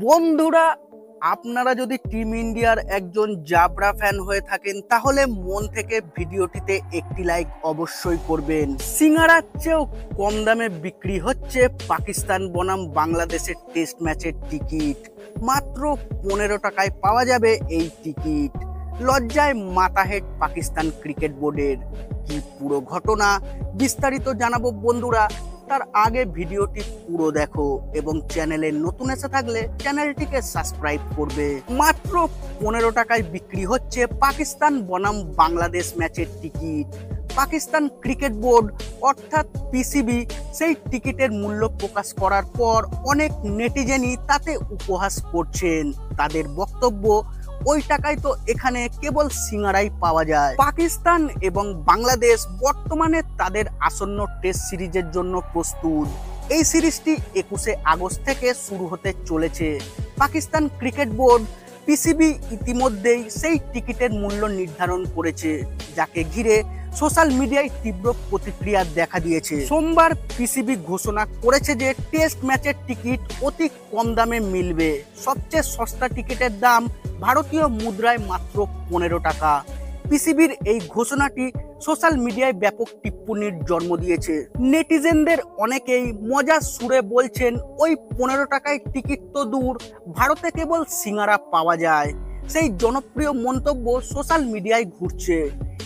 বন্ধুরা, আপনারা যদি টিম ইন্ডিয়ার একজন জাবরা ফ্যান হয়ে থাকেন তাহলে মন থেকে ভিডিওটিতে একটি লাইক অবশ্যই করবেন। সিঙ্গারার চেয়েও কম দামে বিক্রি হচ্ছে পাকিস্তান বনাম বাংলাদেশের টেস্ট ম্যাচের টিকিট। মাত্র 15 টাকায় পাওয়া যাবে এই টিকিট। লজ্জায় মাথা হেট পাকিস্তান ক্রিকেট বোর্ডের। কি পুরো ঘটনা বিস্তারিত জানাবো বন্ধুরা, তার আগে ভিডিওটি পুরো দেখো এবং চ্যানেলে নতুন এসে থাকলে চ্যানেলটিকে সাবস্ক্রাইব করবে। মাত্র 15 টাকায় বিক্রি হচ্ছে পাকিস্তান বনাম বাংলাদেশ ম্যাচের টিকিট। পাকিস্তান ক্রিকেট বোর্ড অর্থাৎ পিসিবি সেই টিকিটের মূল্য প্রকাশ করার পর অনেক নেটিজেনই তাতে উপহাস করছেন। তাদের বক্তব্য, ওই টাকায় তো এখানে কেবল সিঙ্গারাই পাওয়া যায়। পাকিস্তান এবং বাংলাদেশ বর্তমানে তাদের আসন্ন টেস্ট সিরিজের জন্য প্রস্তুত। এই সিরিজটি 21শে আগস্ট থেকে শুরু হতে চলেছে। পাকিস্তান ক্রিকেট বোর্ড পিসিবি ইতিমধ্যেই সেই টিকিটের মূল্য নির্ধারণ করেছে, যাকে ঘিরে সোশ্যাল মিডিয়ায় তীব্র প্রতিক্রিয়া দেখা দিয়েছে। সোমবার পিসিবি ঘোষণা করেছে যে টেস্ট ম্যাচের টিকিট অতি কম দামে মিলবে। সবচেয়ে সস্তা টিকিটের দাম ভারতীয় মুদ্রায় মাত্র 15 টাকা। পিসিবির এই ঘোষণাটি সোশ্যাল মিডিয়ায় ব্যাপক টিপ্পণির জন্ম দিয়েছে। নেটিজেনদের অনেকেই মজার সুরে বলছেন, ওই 15 টাকায় টিকিট তো দূর, ভারতে কেবল সিঙ্গারা পাওয়া যায়। সেই জনপ্রিয় মন্তব্য সোশ্যাল মিডিয়ায় ঘুরছে।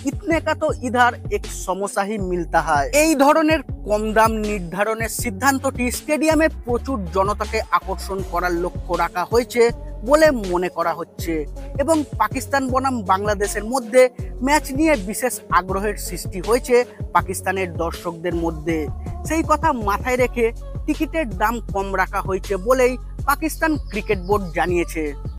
ইতনে কা তো ইধার এক সমস্যা হি মিলতা হয়। এই ধরনের কম দাম নির্ধারণের সিদ্ধান্তটি স্টেডিয়ামে প্রচুর জনতাকে আকর্ষণ করার লক্ষ্য রাখা হয়েছে বলে মনে করা হচ্ছে এবং পাকিস্তান বনাম বাংলাদেশের মধ্যে ম্যাচ নিয়ে বিশেষ আগ্রহের সৃষ্টি হয়েছে পাকিস্তানের দর্শকদের মধ্যে। সেই কথা মাথায় রেখে টিকিটের দাম কম রাখা হয়েছে বলেই পাকিস্তান ক্রিকেট বোর্ড জানিয়েছে।